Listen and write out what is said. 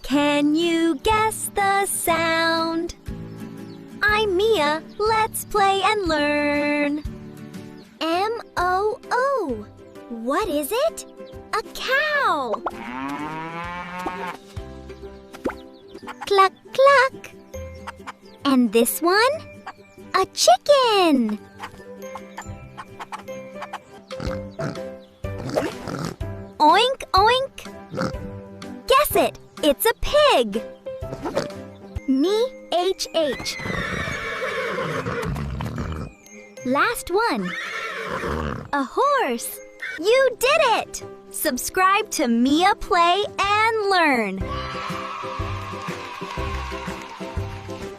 Can you guess the sound? I'm Mia. Let's play and learn. M-O-O. What is it? A cow. Cluck, cluck. And this one? A chicken. Oink, oink. Guess it. It's a pig. N-H-H. Last one. A horse. You did it! Subscribe to Mia Play and Learn.